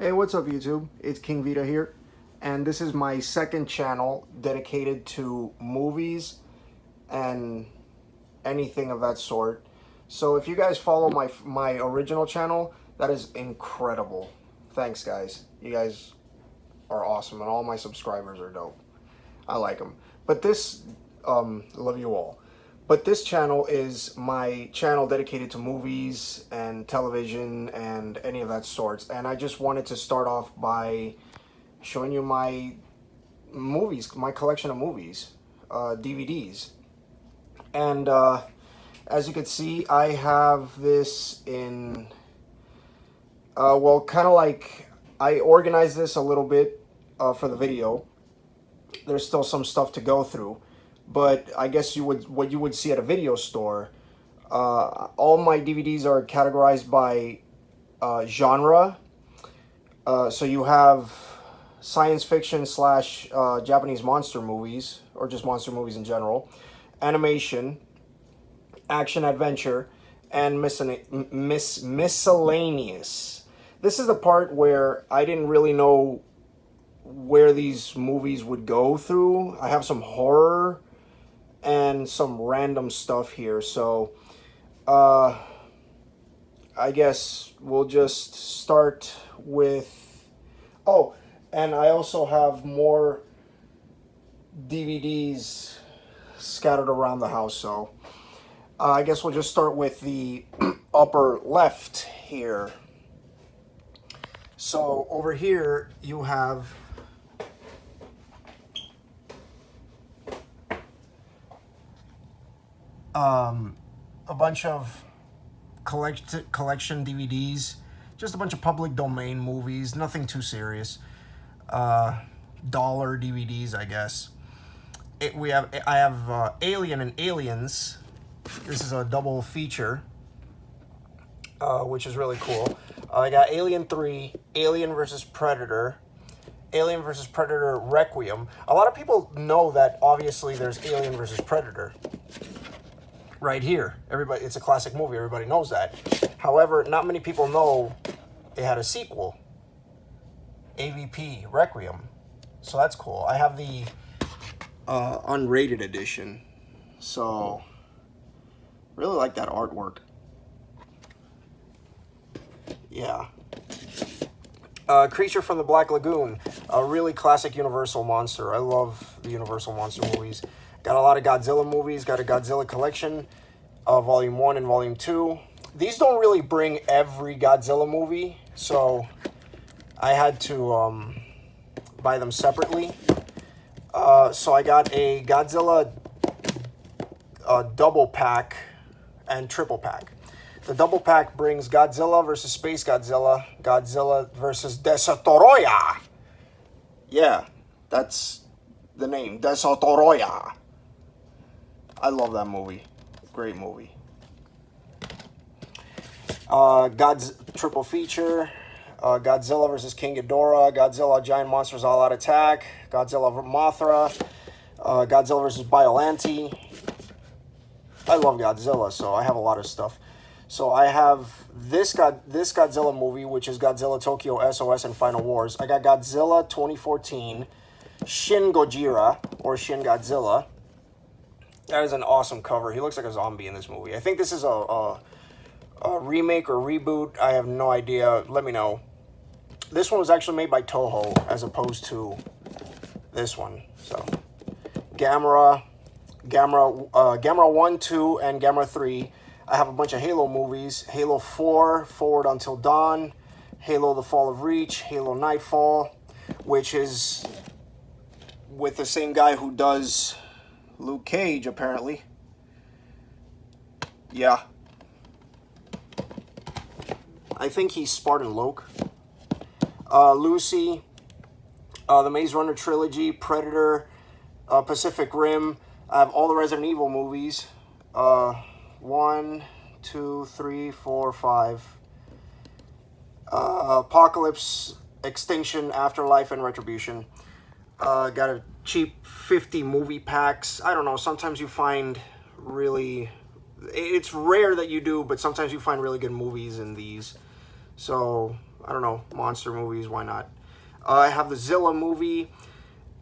Hey, what's up YouTube? It's King Vita here, and this is my second channel dedicated to movies and anything of that sort. So if you guys follow my original channel, that is incredible. Thanks guys. You guys are awesome and all my subscribers are dope. I like them. But this, love you all. But this channel is my channel dedicated to movies and television and any of that sorts. And I just wanted to start off by showing you my movies, my collection of movies, DVDs. And as you can see, I have this in, well, kind of like, I organized this a little bit for the video. There's still some stuff to go through. But I guess what you would see at a video store, all my DVDs are categorized by genre. So you have science fiction slash Japanese monster movies, or just monster movies in general, animation, action adventure, and miscellaneous. This is the part where I didn't really know where these movies would go through. I have some horror and some random stuff here, so I guess we'll just start with, oh, and I also have more DVDs scattered around the house, so I guess we'll just start with the upper left here. So over here you have a bunch of collection DVDs, just a bunch of public domain movies, nothing too serious. Dollar DVDs, I guess. I have Alien and Aliens. This is a double feature, which is really cool. I got Alien 3, Alien vs. Predator, Alien vs. Predator Requiem. A lot of people know that obviously there's Alien vs. Predator right here. Everybody, it's a classic movie, everybody knows that. However, not many people know it had a sequel, AVP Requiem. So that's cool. I have the unrated edition. So really like that artwork. Yeah. Creature from the Black Lagoon, a really classic Universal monster. I love the Universal monster movies. Got a lot of Godzilla movies, got a Godzilla collection, Volume 1 and Volume 2. These don't really bring every Godzilla movie, so I had to buy them separately. So I got a Godzilla double pack and triple pack. The double pack brings Godzilla vs. Space Godzilla, Godzilla vs. Desatoroya. Yeah, that's the name, Desatoroya. I love that movie. Great movie. God's triple feature. Godzilla vs. King Ghidorah. Godzilla Giant Monsters All Out Attack. Godzilla Mothra. Godzilla vs. Biollante. I love Godzilla, so I have a lot of stuff. So I have this Godzilla movie, which is Godzilla Tokyo SOS and Final Wars. I got Godzilla 2014. Shin Gojira, or Shin Godzilla. That is an awesome cover. He looks like a zombie in this movie. I think this is a remake or reboot. I have no idea. Let me know. This one was actually made by Toho as opposed to this one. So, Gamera 1, 2, and Gamera 3. I have a bunch of Halo movies. Halo 4, Forward Until Dawn. Halo The Fall of Reach. Halo Nightfall, which is with the same guy who does Luke Cage, apparently. Yeah. I think he's Spartan Loke. Lucy, the Maze Runner trilogy, Predator, Pacific Rim. I have all the Resident Evil movies. 1, 2, 3, 4, 5. Apocalypse, Extinction, Afterlife, and Retribution. Got a cheap 50 movie packs. I don't know, sometimes you find really, it's rare that you do, but sometimes you find really good movies in these. So I don't know, monster movies, why not? I have the Zilla movie,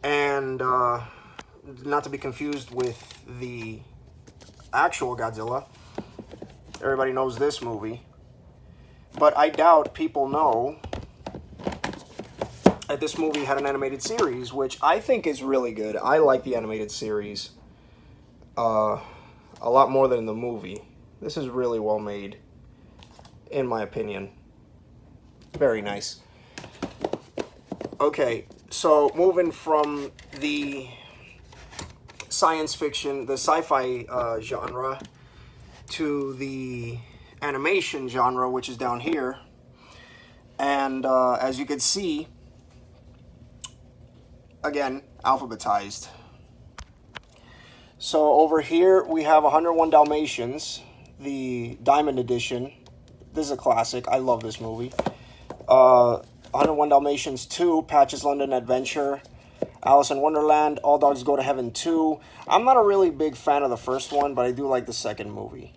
and not to be confused with the actual Godzilla. Everybody knows this movie. But I doubt people know that this movie had an animated series, which I think is really good. I like the animated series a lot more than the movie. This is really well made, in my opinion. Very nice. Okay, so moving from the science fiction, the sci-fi genre, to the animation genre, which is down here. And as you can see, again, alphabetized. So over here we have 101 Dalmatians, the Diamond Edition. This is a classic. I love this movie. 101 Dalmatians 2, Patch's London Adventure, Alice in Wonderland, All Dogs Go to Heaven 2. I'm not a really big fan of the first one, but I do like the second movie.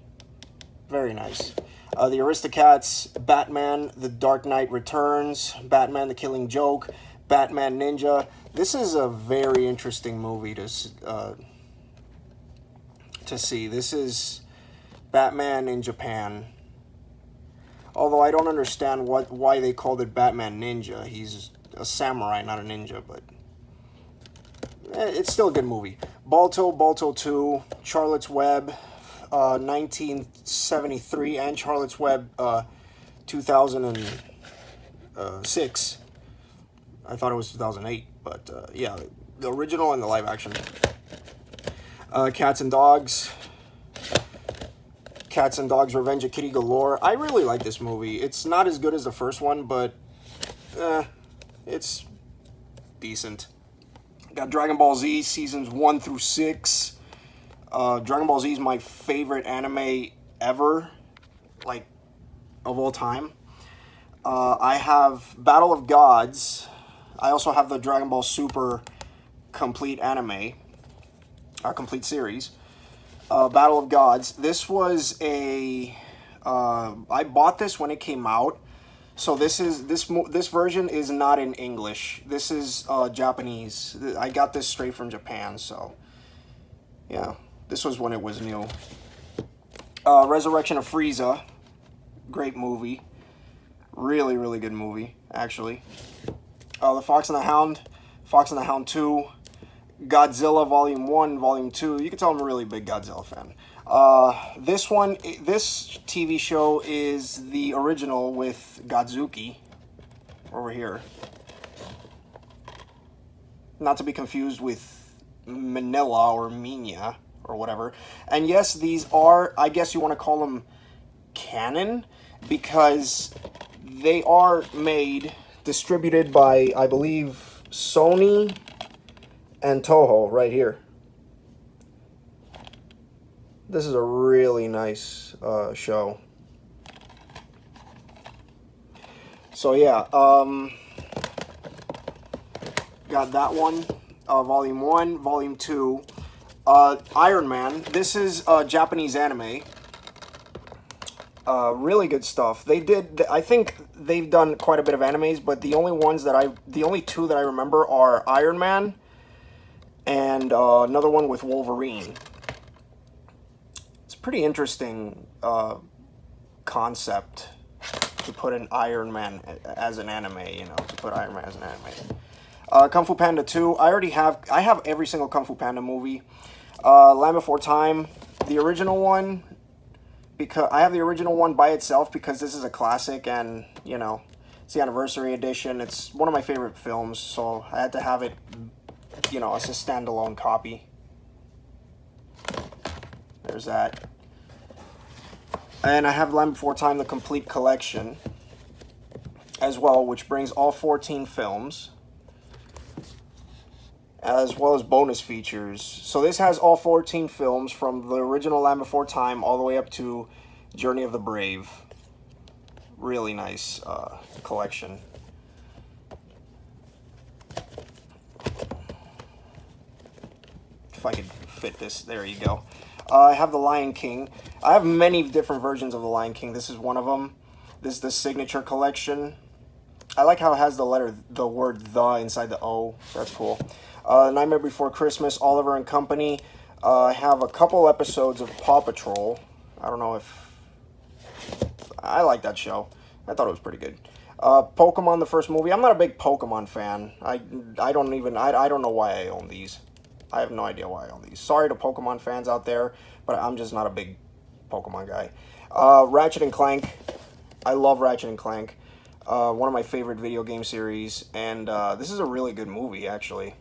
Very nice. The Aristocats, Batman, The Dark Knight Returns, Batman the Killing Joke, Batman Ninja. This is a very interesting movie to see. This is Batman in Japan. Although I don't understand why they called it Batman Ninja. He's a samurai, not a ninja, but it's still a good movie. Balto 2, Charlotte's Web, 1973, and Charlotte's Web, 2006. I thought it was 2008, but yeah, the original and the live action. Cats and Dogs. Cats and Dogs Revenge of Kitty Galore. I really like this movie. It's not as good as the first one, but it's decent. Got Dragon Ball Z seasons 1 through 6. Dragon Ball Z is my favorite anime ever, like, of all time. I have Battle of Gods. I also have the Dragon Ball Super complete anime, complete series. Battle of Gods. This was a I bought this when it came out, so this version is not in English. This is Japanese. I got this straight from Japan, so yeah, this was when it was new. Resurrection of Frieza, great movie, really really good movie actually. The Fox and the Hound, Fox and the Hound 2. Godzilla Volume 1, Volume 2. You can tell I'm a really big Godzilla fan. This TV show is the original with Godzuki over here. Not to be confused with Manila or Minya or whatever. And yes, these are, I guess you want to call them canon, because they are distributed by, I believe, Sony and Toho right here. This is a really nice show. So yeah, got that one, Volume 1, Volume 2. Iron Man. This is Japanese anime. Really good stuff. I think they've done quite a bit of animes, but the only two that I remember are Iron Man and another one with Wolverine. It's a pretty interesting concept to put an Iron Man as an anime, to put Iron Man as an anime. Kung Fu Panda 2. I have every single Kung Fu Panda movie. Land Before Time, the original one, because I have the original one by itself because this is a classic, and it's the anniversary edition. It's one of my favorite films, so I had to have it as a standalone copy. There's that. And I have Land Before Time, the complete collection as well, which brings all 14 films, as well as bonus features. So this has all 14 films from the original Land Before Time all the way up to Journey of the Brave. Really nice collection. If I could fit this, there you go. I have The Lion King. I have many different versions of The Lion King. This is one of them. This is the signature collection. I like how it has the word "the" inside the O. That's cool. Nightmare Before Christmas, Oliver and Company. I have a couple episodes of Paw Patrol. I don't know if... I like that show. I thought it was pretty good. Pokemon, the first movie. I'm not a big Pokemon fan. I don't know why I own these. I have no idea why I own these. Sorry to Pokemon fans out there, but I'm just not a big Pokemon guy. Ratchet and Clank. I love Ratchet and Clank. One of my favorite video game series, and this is a really good movie, actually.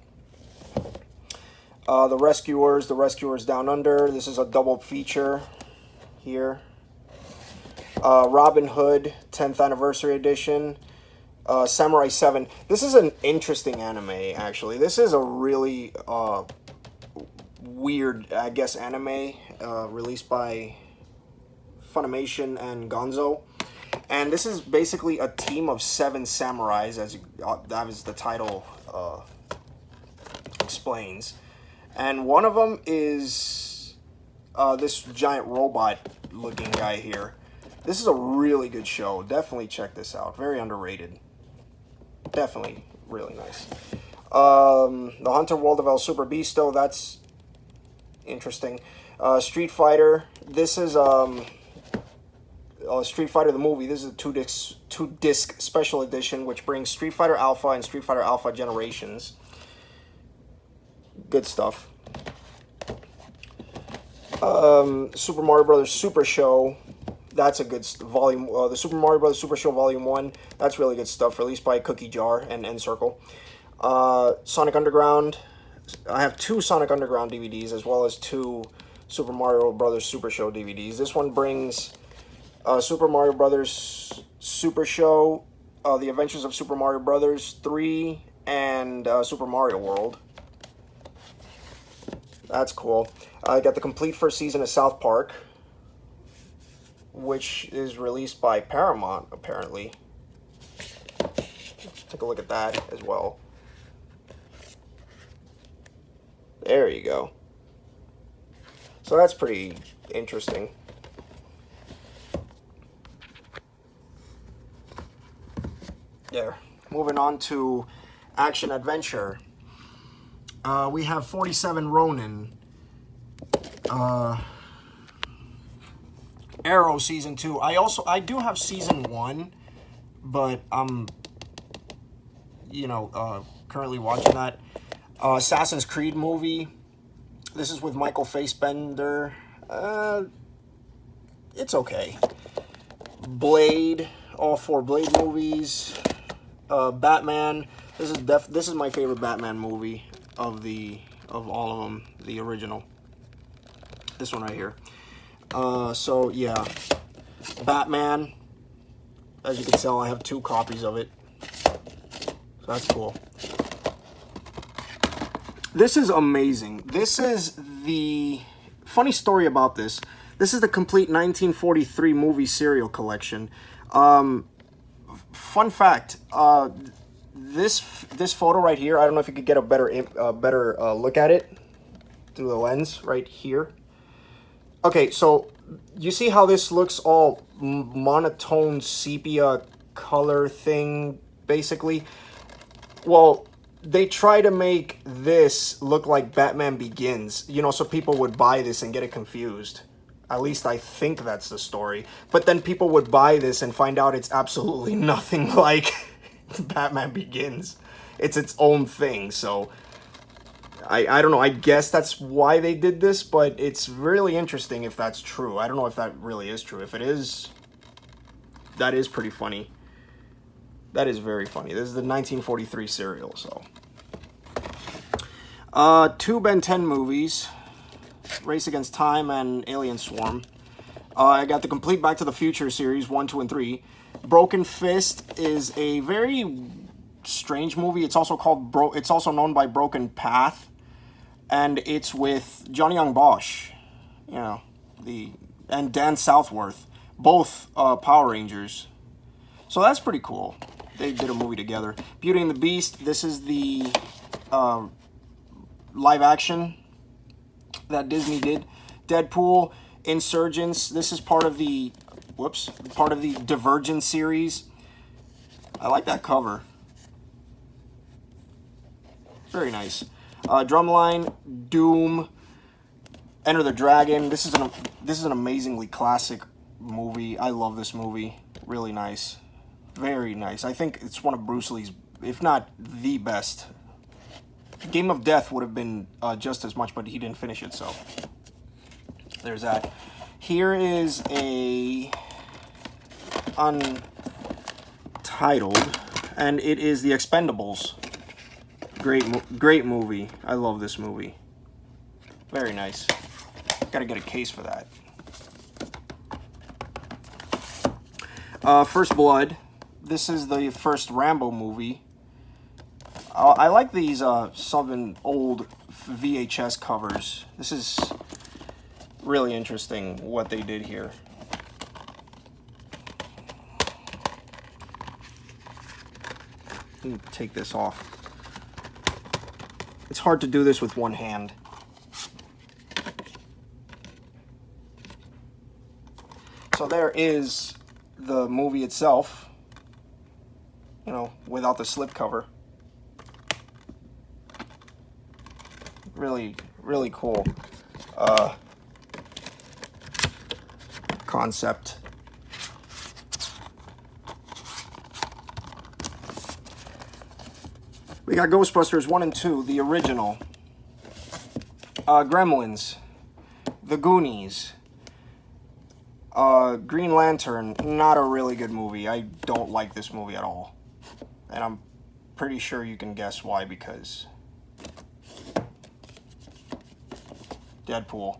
The Rescuers Down Under. This is a double feature here. Robin Hood, 10th Anniversary Edition. Samurai 7. This is an interesting anime, actually. This is a really weird, I guess, anime released by Funimation and Gonzo. And this is basically a team of 7 samurais, as the title explains. And one of them is this giant robot-looking guy here. This is a really good show. Definitely check this out. Very underrated. Definitely really nice. The Hunter World of El Super Beasto. That's interesting. Street Fighter. This is Street Fighter the movie. This is a two-disc special edition, which brings Street Fighter Alpha and Street Fighter Alpha Generations. Good stuff. Super Mario Brothers Super Show. That's a good volume. The Super Mario Brothers Super Show Volume 1. That's really good stuff. Released by Cookie Jar and N-Circle. Sonic Underground. I have 2 Sonic Underground DVDs as well as 2 Super Mario Brothers Super Show DVDs. This one brings Super Mario Brothers Super Show, The Adventures of Super Mario Brothers 3, and Super Mario World. That's cool. I got the complete first season of South Park, which is released by Paramount, apparently. Take a look at that as well. There you go. So that's pretty interesting. There. Moving on to action adventure. We have 47 Ronin. Arrow Season 2. I do have Season 1, but I'm, currently watching that. Assassin's Creed movie. This is with Michael Fassbender. It's okay. Blade. All 4 Blade movies. Batman. This is my favorite Batman movie of all of them. The original. This one right here. So yeah, Batman. As you can tell, I have 2 copies of it. So that's cool. This is amazing. This is the funny story about this. This is the complete 1943 movie serial collection. Fun fact. This photo right here. I don't know if you could get a better look at it through the lens right here. Okay, so you see how this looks all monotone sepia color thing, basically? Well, they try to make this look like Batman Begins, so people would buy this and get it confused. At least I think that's the story. But then people would buy this and find out it's absolutely nothing like Batman Begins. It's its own thing, so... I don't know, I guess that's why they did this, but it's really interesting if that's true. I don't know if that really is true. If it is, that is pretty funny. That is very funny. This is the 1943 serial, so. 2 Ben 10 movies, Race Against Time and Alien Swarm. I got the complete Back to the Future series, 1, 2, and 3. Broken Fist is a very strange movie. It's also called it's also known by Broken Path. And it's with Johnny Young Bosch, and Dan Southworth, both Power Rangers. So that's pretty cool. They did a movie together. Beauty and the Beast. This is the live action that Disney did. Deadpool, Insurgents. This is part of the Divergent series. I like that cover. Very nice. Drumline, Doom, Enter the Dragon. This is an amazingly classic movie. I love this movie. Really nice. Very nice. I think it's one of Bruce Lee's, if not the best. Game of Death would have been just as much, but he didn't finish it, so there's that. Here is a untitled, and it is The Expendables. Great movie. I love this movie. Very nice. Gotta get a case for that. First Blood. This is the first Rambo movie. I like these some old VHS covers. This is really interesting what they did here. Let me take this off. It's hard to do this with one hand. So there is the movie itself, you know, without the slipcover. Really, really cool concept. We got Ghostbusters 1 and 2, the original. Gremlins. The Goonies. Green Lantern, not a really good movie. I don't like this movie at all. And I'm pretty sure you can guess why, because Deadpool.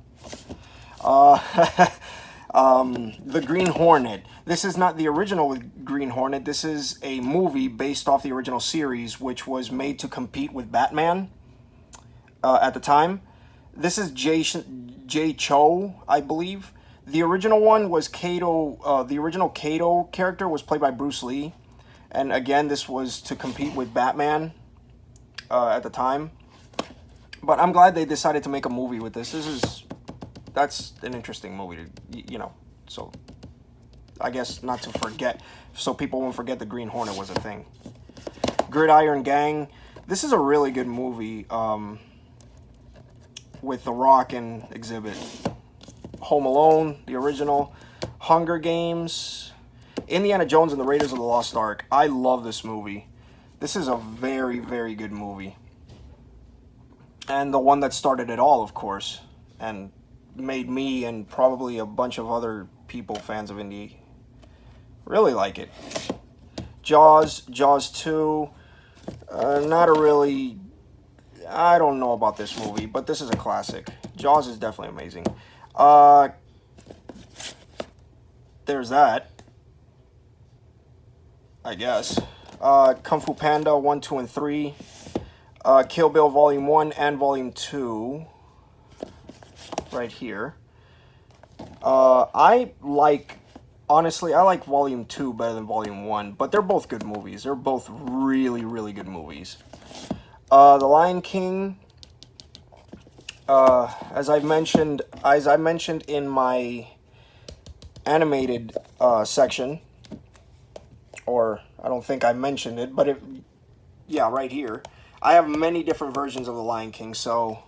The Green Hornet. This is not the original Green Hornet. This is a movie based off the original series, which was made to compete with Batman at the time. This is Jay Cho, I believe. The original one was Kato. The original Kato character was played by Bruce Lee. And again, this was to compete with Batman at the time. But I'm glad they decided to make a movie with this. That's an interesting movie to, you know, so I guess not to forget, so people won't forget the Green Hornet was a thing. Gridiron Gang. This is a really good movie with The Rock and Exhibit. Home Alone, the original. Hunger Games. Indiana Jones and the Raiders of the Lost Ark. I love this movie. This is a very, very good movie. And the one that started it all, of course. And made me and probably a bunch of other people fans of Indy really like it. Jaws 2. Not a really... I don't know about this movie, but this is a classic. Jaws is definitely amazing. There's that, I guess. Kung Fu Panda 1, 2, and 3. Kill Bill Volume 1 and Volume 2. Right here. Honestly, I like Volume 2 better than Volume 1, but they're both good movies. They're both really, really good movies. The Lion King, as I mentioned in my animated section, or I don't think I mentioned it, but yeah, right here. I have many different versions of The Lion King, so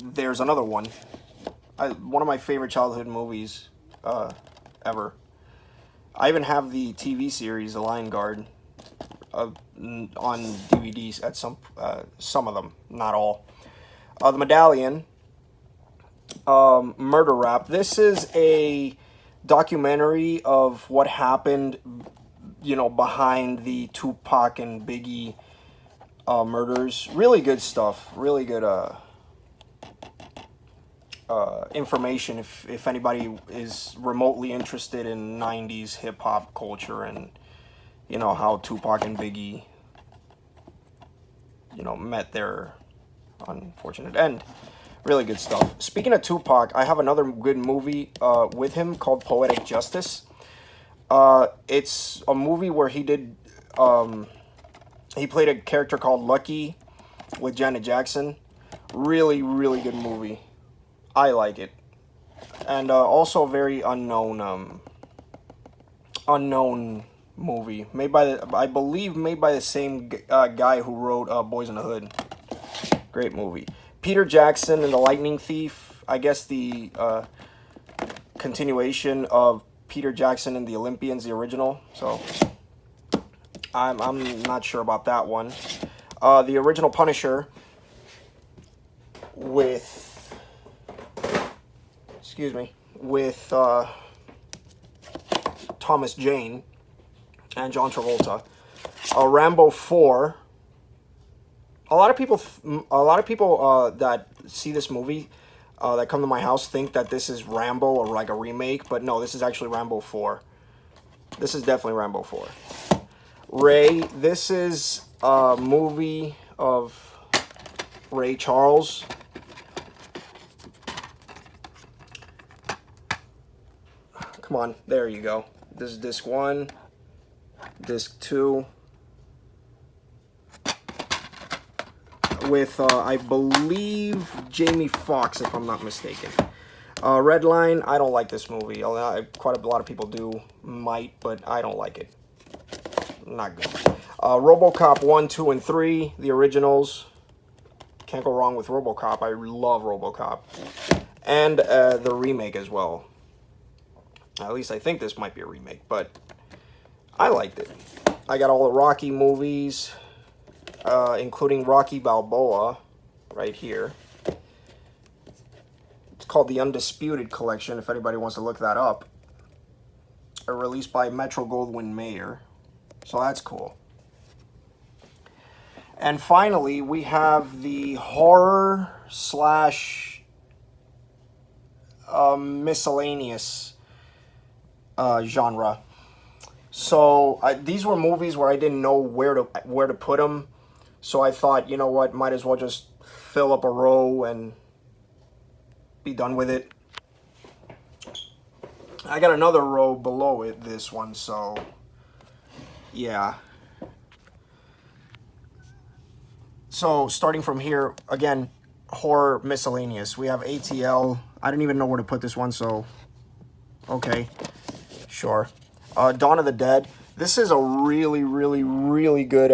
there's another one. One of my favorite childhood movies ever. I even have the TV series, The Lion Guard, on DVDs at some of them, not all. The Medallion, Murder Rap. This is a documentary of what happened, you know, behind the Tupac and Biggie murders. Really good stuff. Really good information if anybody is remotely interested in 90s hip-hop culture and, you know, how Tupac and Biggie, you know, met their unfortunate end. Really good stuff. Speaking of Tupac, I have another good movie with him called Poetic Justice. It's a movie where he did he played a character called Lucky with Janet Jackson. Really, really good movie. I like it. And also very unknown movie made by I believe made by the same guy who wrote Boys in the Hood. Great movie. Peter Jackson and the Lightning Thief. I guess the continuation of Peter Jackson and the Olympians, the original. So I'm not sure about that one. The original Punisher with, excuse me, with Thomas Jane and John Travolta. Rambo 4. A lot of people that see this movie that come to my house think that this is Rambo or like a remake, but no, this is actually Rambo 4. This is definitely Rambo 4. Ray, this is a movie of Ray Charles. Come on, there you go. This is disc 1, disc 2. With, I believe, Jamie Foxx, if I'm not mistaken. Redline, I don't like this movie. Quite a lot of people do, might, but I don't like it. Not good. RoboCop 1, 2, and 3, the originals. Can't go wrong with RoboCop. I love RoboCop. And the remake as well. At least I think this might be a remake, but I liked it. I got all the Rocky movies, including Rocky Balboa, right here. It's called the Undisputed Collection, if anybody wants to look that up. Released by Metro-Goldwyn-Mayer. So that's cool. And finally, we have the horror slash miscellaneous genre. So these were movies where I didn't know where to put them. So I thought, you know what, might as well just fill up a row and be done with it. I got another row below it, this one, so yeah. So starting from here, again, horror miscellaneous. We have ATL. I didn't even know where to put this one, so okay, sure. Dawn of the Dead. This is a really, really, really good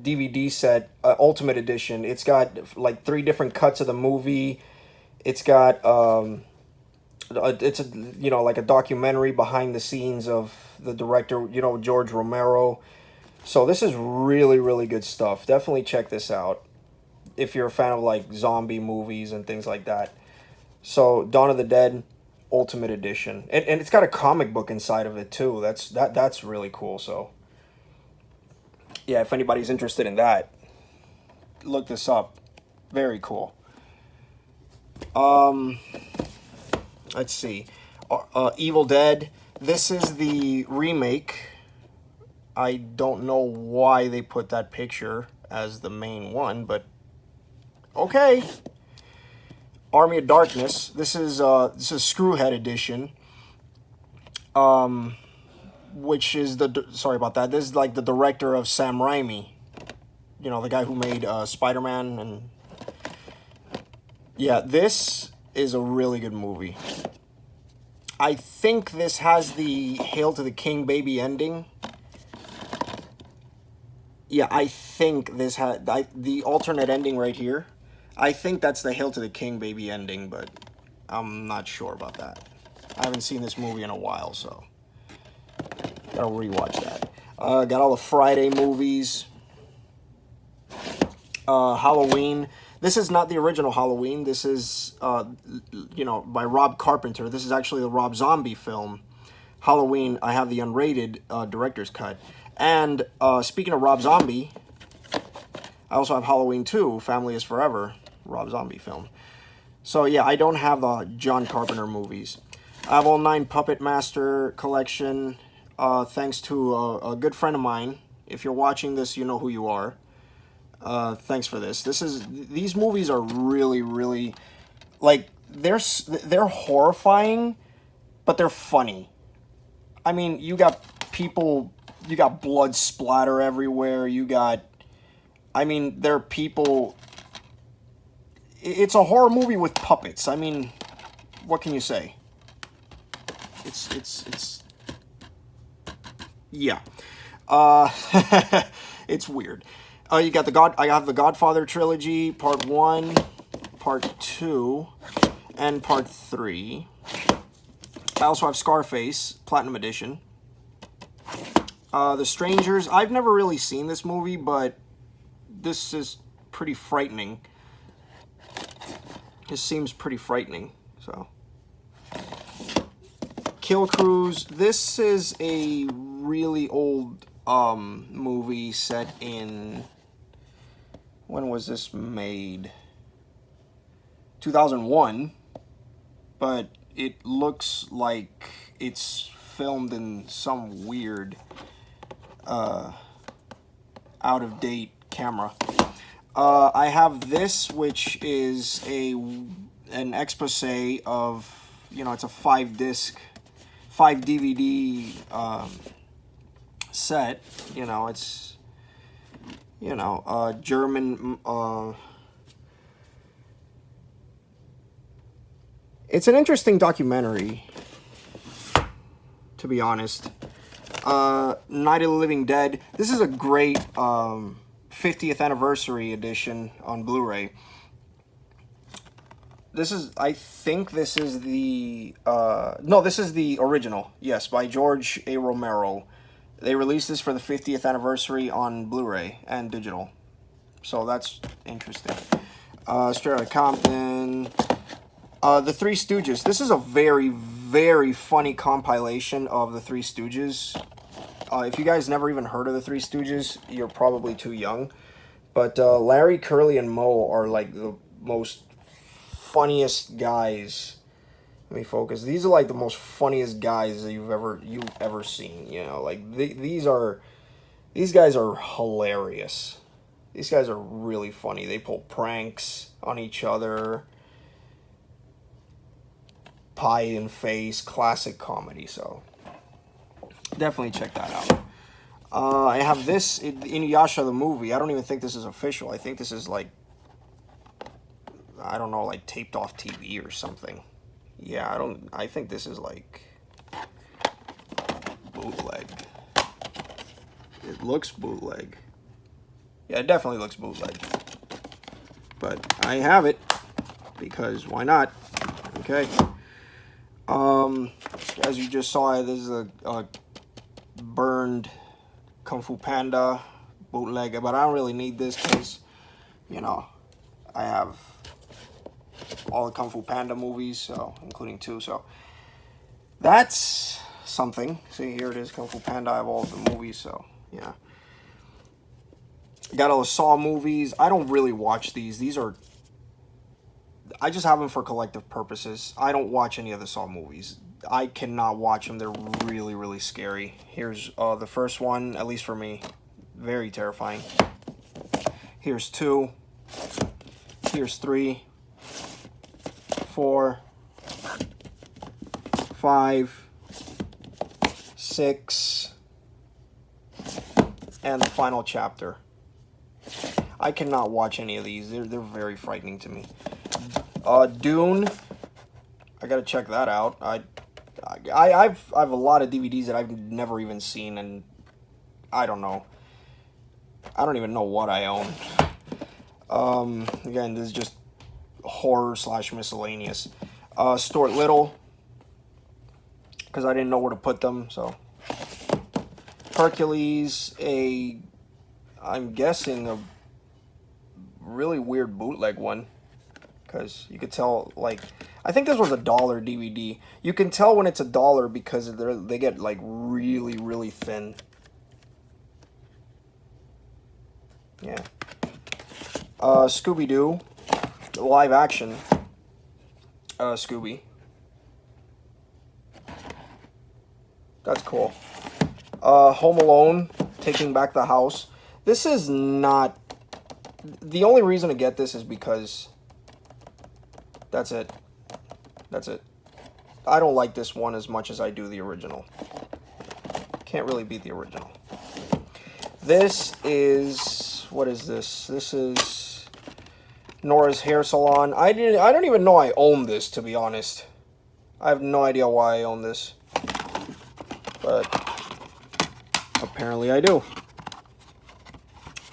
DVD set, Ultimate Edition. It's got like 3 different cuts of the movie. It's got it's a, you know, like a documentary behind the scenes of the director, you know, George Romero. So this is really, really good stuff. Definitely check this out if you're a fan of like zombie movies and things like that. So Dawn of the Dead Ultimate Edition, and it's got a comic book inside of it too. That's really cool. So yeah, if anybody's interested in that, look this up. Very cool. Let's see. Evil Dead. This is the remake. I don't know why they put that picture as the main one, but okay. Army of Darkness. This is Screwhead edition. Which is sorry about that. This is like the director of Sam Raimi. You know, the guy who made Spider-Man, and yeah, this is a really good movie. I think this has the Hail to the King baby ending. Yeah, I think this had the alternate ending right here. I think that's the Hail to the King baby ending, but I'm not sure about that. I haven't seen this movie in a while, so gotta rewatch that. Got all the Friday movies. Halloween. This is not the original Halloween. This is, you know, by Rob Carpenter. This is actually the Rob Zombie film. Halloween, I have the unrated director's cut. And speaking of Rob Zombie, I also have Halloween 2, Family is Forever, Rob Zombie film. So yeah, I don't have the John Carpenter movies. I have all 9 Puppet Master collection, thanks to a good friend of mine. If you're watching this, you know who you are. Thanks for this. These movies are really, really, like, they're horrifying, but they're funny. I mean, you got blood splatter everywhere. I mean, there are people. It's a horror movie with puppets. I mean, what can you say? It's yeah. It's weird. You got I have the Godfather trilogy, part 1, part 2, and part 3. I also have Scarface, Platinum Edition. The Strangers. I've never really seen this movie, but this is pretty frightening. This seems pretty frightening, so. Kill Cruise. This is a really old movie set in, when was this made? 2001, but it looks like it's filmed in some weird out-of-date camera. I have this, which is an expose of, you know, it's a 5 DVD set. You know, it's, you know, German, it's an interesting documentary, to be honest. Night of the Living Dead. This is a great 50th anniversary edition on Blu-ray. This is, I think this is the, no, this is the original, yes, by George A. Romero. They released this for the 50th anniversary on Blu-ray and digital. So that's interesting. Straight Outta Compton. The Three Stooges. This is a very, very funny compilation of the Three Stooges. If you guys never even heard of the Three Stooges, you're probably too young. But Larry, Curly, and Moe are like the most funniest guys. Let me focus. These are like the most funniest guys that you've ever seen. You know, like these guys are hilarious. These guys are really funny. They pull pranks on each other. Pie in face, classic comedy. So definitely check that out. I have this Inuyasha the movie. I don't even think this is official. I think this is like, I don't know, like taped off TV or something. Yeah, I think this is like bootleg. It looks bootleg. Yeah, it definitely looks bootleg. But I have it because why not? Okay. As you just saw, this is a burned Kung Fu Panda bootleg, but I don't really need this because, you know, I have all the Kung Fu Panda movies, so including 2, so that's something. See, here it is, Kung Fu Panda. I have all the movies, so yeah. Got all the Saw movies. I don't really watch these. These are, I just have them for collective purposes. I don't watch any of the Saw movies. I cannot watch them. They're really, really scary. Here's the first one, at least for me. Very terrifying. Here's 2. Here's 3. 4. 5. 6. And the final chapter. I cannot watch any of these. They're very frightening to me. Dune. I gotta check that out. I have a lot of DVDs that I've never even seen, and I don't know. I don't even know what I own. Again, this is just horror / miscellaneous. Stuart Little, because I didn't know where to put them. So Hercules, I'm guessing a really weird bootleg one, because you could tell, like, I think this was $1 DVD. You can tell when it's $1 because they get like really, really thin. Yeah. Scooby-Doo, live action. Scooby. That's cool. Home Alone, Taking Back the House. This is not, the only reason to get this is because that's it. That's it. I don't like this one as much as I do the original. Can't really beat the original. This is, what is this? This is Nora's Hair Salon. I don't even know I own this, to be honest. I have no idea why I own this. but apparently I do.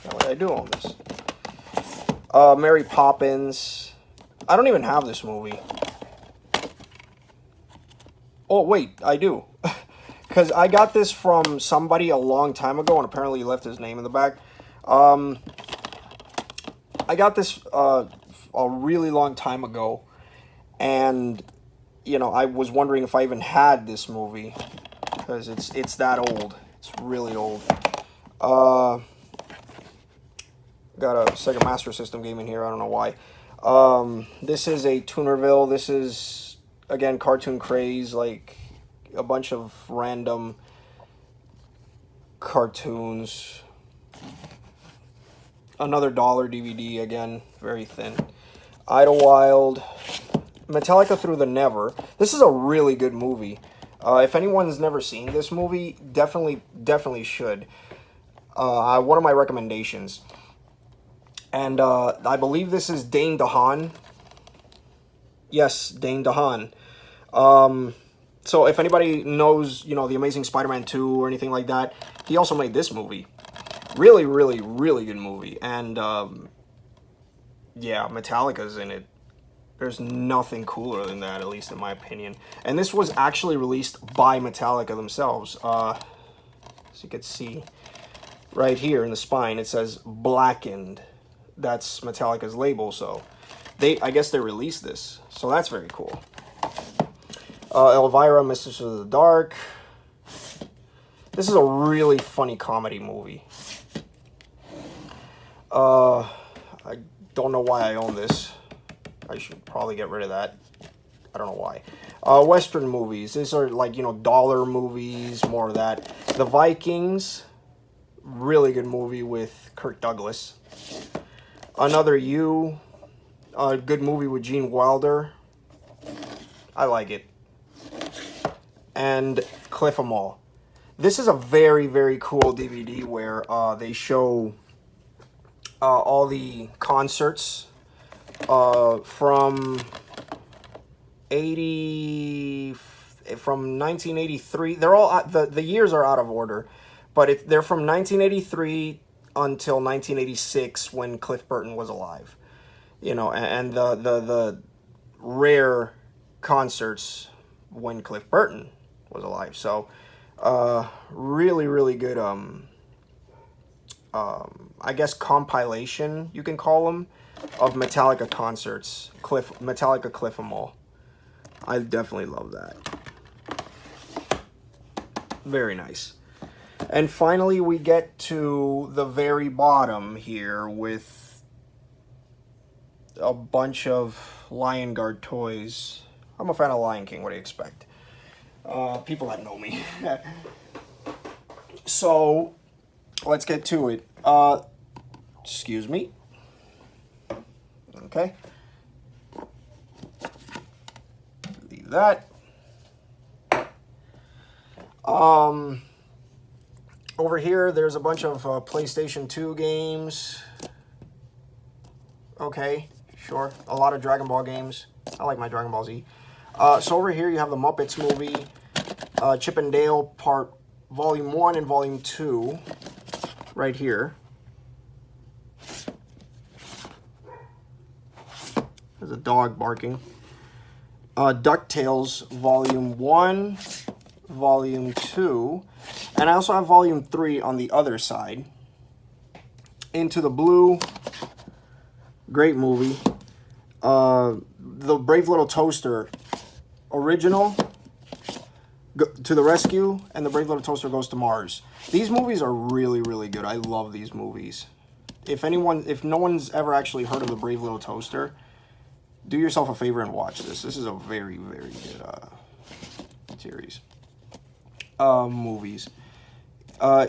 Apparently I do own this. Mary Poppins. I don't even have this movie. Oh, wait, I do. Because I got this from somebody a long time ago, and apparently he left his name in the back. I got this a really long time ago, and, you know, I was wondering if I even had this movie, because it's that old. It's really old. Got a Sega Master System game in here, I don't know why. This is a Tunerville. This is, again, Cartoon Craze, like a bunch of random cartoons. Another dollar DVD, again, very thin. Idlewild. Metallica Through the Never. This is a really good movie. If anyone's never seen this movie, definitely should. One of my recommendations. And I believe this is Dane DeHaan. Yes, Dane DeHaan. So if anybody knows, you know, The Amazing Spider-Man 2 or anything like that, he also made this movie. Really, really, really good movie. And, yeah, Metallica's in it. There's nothing cooler than that, at least in my opinion. And this was actually released by Metallica themselves. As you can see right here in the spine, it says Blackened. That's Metallica's label, so I guess they released this. So that's very cool. Elvira, Mistress of the Dark. This is a really funny comedy movie. I don't know why I own this. I should probably get rid of that. I don't know why. Western movies. These are like, you know, dollar movies, more of that. The Vikings. Really good movie with Kirk Douglas. Another You. A good movie with Gene Wilder. I like it. And Cliff 'Em All. This is a very, very cool DVD where they show all the concerts from 1983. They're all the years are out of order, but they're from 1983 until 1986 when Cliff Burton was alive. You know, and the rare concerts when Cliff Burton was alive. So really, really good I guess compilation, you can call them, of Metallica concerts. Metallica Cliff 'Em All. I definitely love that. Very nice. And finally we get to the very bottom here with a bunch of Lion Guard toys. I'm a fan of Lion King, what do you expect? People that know me. So, let's get to it. Excuse me. Okay. Leave that. Over here, there's a bunch of PlayStation 2 games. Okay, sure. A lot of Dragon Ball games. I like my Dragon Ball Z. So over here, you have the Muppets movie, Chip and Dale Part Volume 1 and Volume 2, right here. There's a dog barking. DuckTales Volume 1, Volume 2, and I also have Volume 3 on the other side. Into the Blue, great movie. The Brave Little Toaster, original, to the rescue, and the Brave Little Toaster Goes to Mars. These movies are really, really good. I love these movies. If no one's ever actually heard of the Brave Little Toaster, do yourself a favor and watch this. This is a very, very good series. Movies.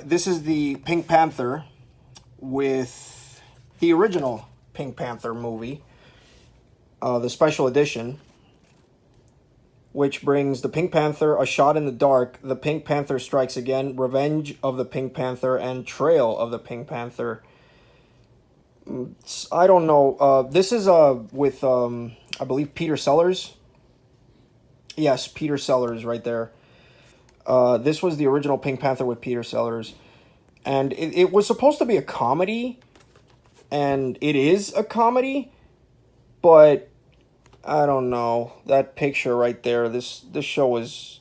This is the Pink Panther with the original Pink Panther movie, the special edition, which brings the Pink Panther, A Shot in the Dark, The Pink Panther Strikes Again, Revenge of the Pink Panther, and Trail of the Pink Panther. I don't know. This is with, I believe, Peter Sellers. Yes, Peter Sellers right there. This was the original Pink Panther with Peter Sellers. And it was supposed to be a comedy. And it is a comedy. But I don't know. That picture right there, this show was...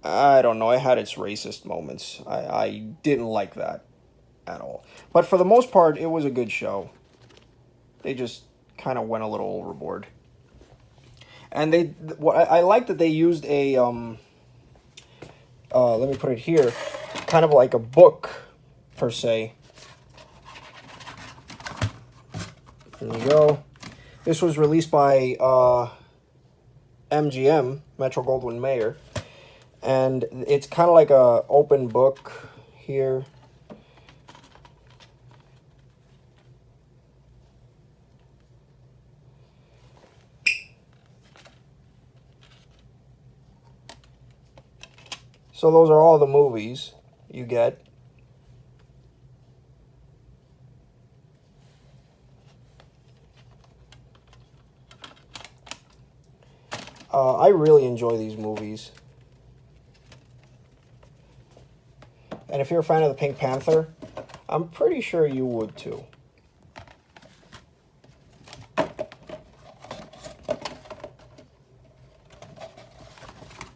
I don't know. It had its racist moments. I didn't like that at all. But for the most part, it was a good show. They just kind of went a little overboard. And I like that they used a... let me put it here. Kind of like a book, per se. There you go. This was released by MGM, Metro-Goldwyn-Mayer. And it's kind of like a open book here. So those are all the movies you get. I really enjoy these movies. And if you're a fan of the Pink Panther, I'm pretty sure you would too.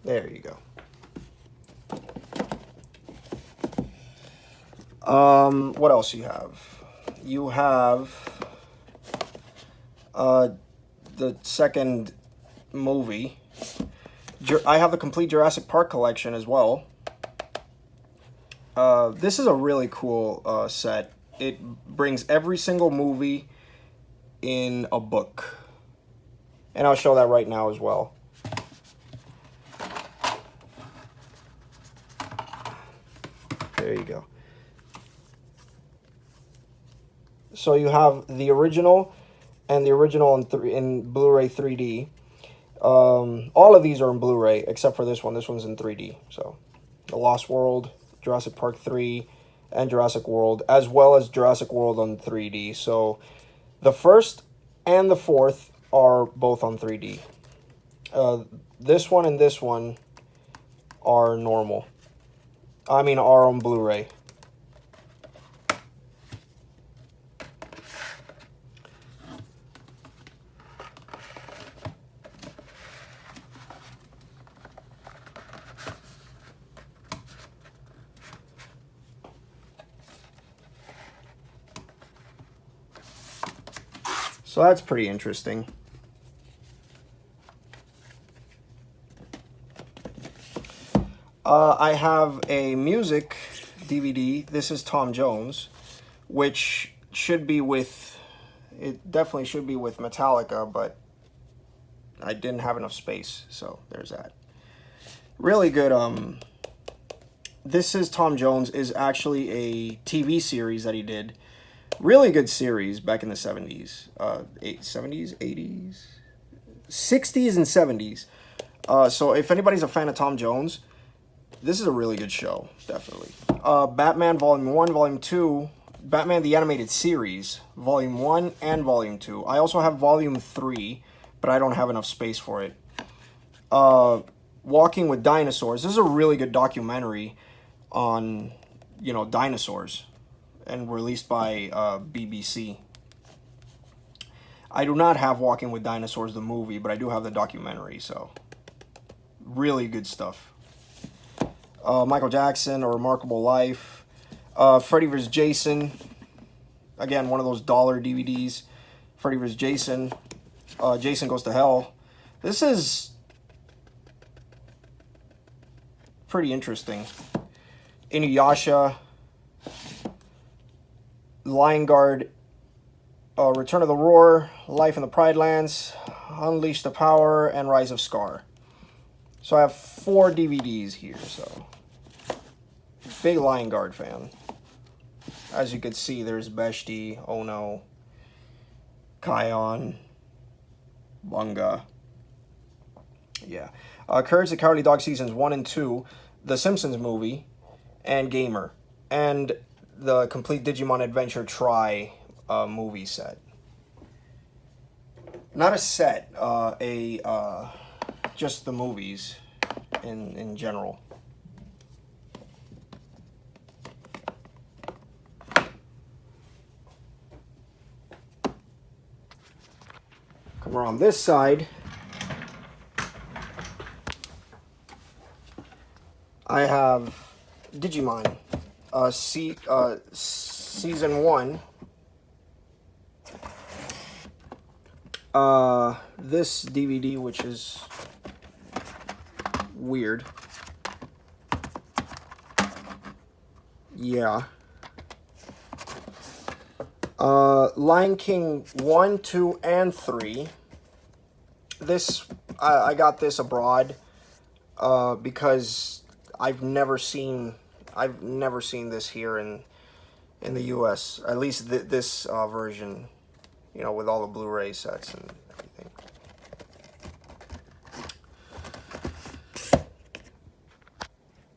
There you go. What else you have? You have the second movie. I have the complete Jurassic Park collection as well. This is a really cool set. It brings every single movie in a book. And I'll show that right now as well. There you go. So you have the original and the original in Blu-ray 3D. All of these are in Blu-ray except for this one. This one's in 3D. So The Lost World, Jurassic Park 3, and Jurassic World, as well as Jurassic World on 3D. So the first and the fourth are both on 3D. This one and this one are normal. I mean, are on Blu-ray. So that's pretty interesting. I have a music DVD. This is Tom Jones, which should be with, it definitely should be with Metallica, but I didn't have enough space, so there's that. Really good. This is Tom Jones is actually a TV series that he did. Really good series back in the 70s, 70s, 80s, 60s, and 70s. So if anybody's a fan of Tom Jones, this is a really good show, definitely. Batman Volume 1, Volume 2, Batman the Animated Series, Volume 1 and Volume 2. I also have Volume 3, but I don't have enough space for it. Walking with Dinosaurs. This is a really good documentary on, you know, dinosaurs, and released by BBC. I do not have Walking with Dinosaurs, the movie, but I do have the documentary, so really good stuff. Michael Jackson, A Remarkable Life. Freddy vs. Jason. Again, one of those dollar DVDs. Freddy vs. Jason. Jason Goes to Hell. This is pretty interesting. Inuyasha. Lion Guard. Return of the Roar. Life in the Pride Lands. Unleash the Power. And Rise of Scar. So I have 4 DVDs here, so big Lion Guard fan. As you can see, there's Beshti, Ono, Kion, Bunga. Yeah. Courage the Cowardly Dog Seasons 1 and 2, The Simpsons movie, and Gamer. And the complete Digimon Adventure Tri movie set. Not a set, just the movies. in general. Come around this side. I have Digimon, season 1. This DVD, which is weird. Yeah. Lion King 1, 2, and 3. This, I got this abroad, because I've never seen this here in the U.S. At least this version, you know, with all the Blu-ray sets and everything.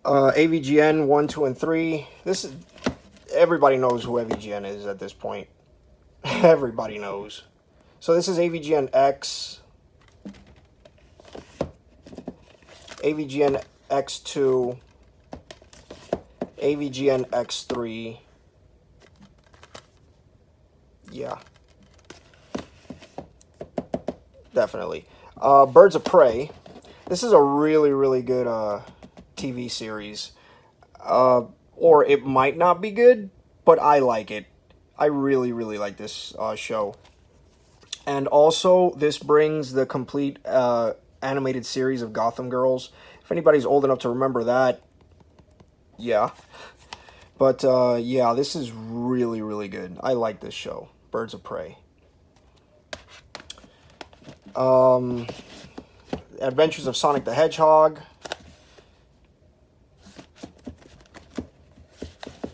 AVGN 1, 2, and 3. This is, everybody knows who AVGN is at this point. Everybody knows. So this is AVGN X, AVGN X2, AVGN X3. Yeah. Definitely. Birds of Prey. This is a really, really good TV series. Or it might not be good, but I like it. I really, really like this show. And also, this brings the complete animated series of Gotham Girls. If anybody's old enough to remember that, yeah. But, yeah, this is really, really good. I like this show, Birds of Prey. Adventures of Sonic the Hedgehog.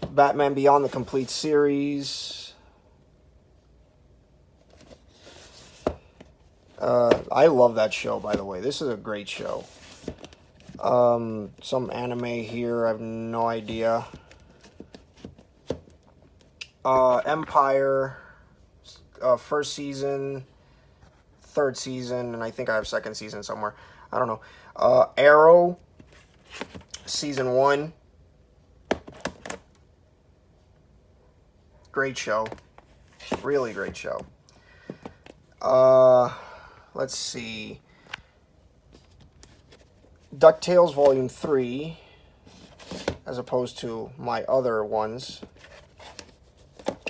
Batman Beyond the complete series. I love that show, by the way. This is a great show. Some anime here, I have no idea. Empire, first season, third season, and I think I have second season somewhere. I don't know. Arrow, season 1. Great show. Really great show. Let's see. DuckTales Volume 3, as opposed to my other ones.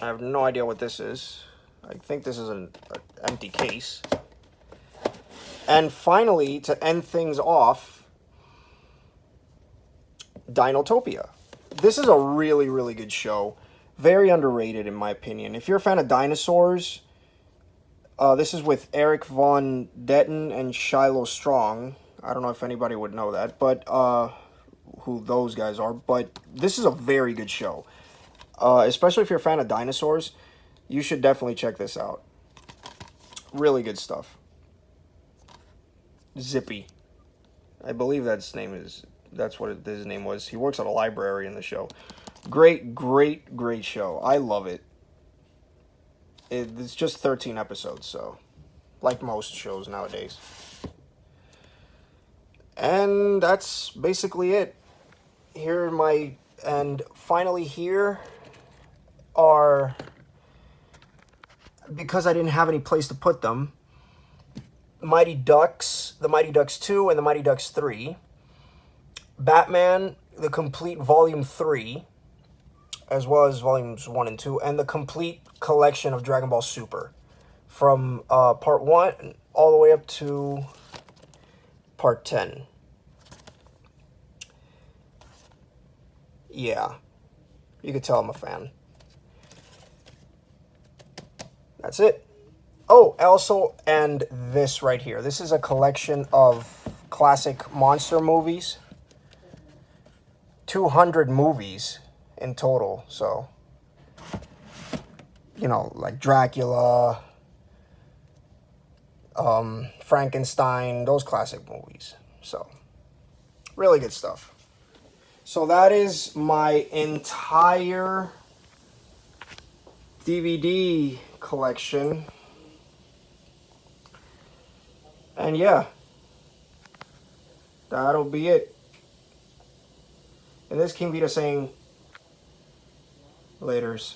I have no idea what this is. I think this is an empty case. And finally, to end things off, Dinotopia. This is a really, really good show. Very underrated, in my opinion. If you're a fan of dinosaurs, this is with Eric Von Detten and Shiloh Strong. I don't know if anybody would know that, but who those guys are. But this is a very good show. Especially if you're a fan of dinosaurs, you should definitely check this out. Really good stuff. Zippy. I believe that's what his name was. He works at a library in the show. Great, great, great show. I love it. It's just 13 episodes, so like most shows nowadays. And that's basically it. And finally here are, because I didn't have any place to put them, Mighty Ducks, the Mighty Ducks 2 and the Mighty Ducks 3, Batman, the complete Volume 3, as well as Volumes 1 and 2, and the complete collection of Dragon Ball Super, from Part 1 all the way up to Part 10. Yeah, you could tell I'm a fan. That's it. Oh, also, and this right here. This is a collection of classic monster movies. 200 movies in total, so, you know, like Dracula, Frankenstein, those classic movies. So, really good stuff. So that is my entire DVD collection. And yeah, That'll be it. And this King Vito saying, laters.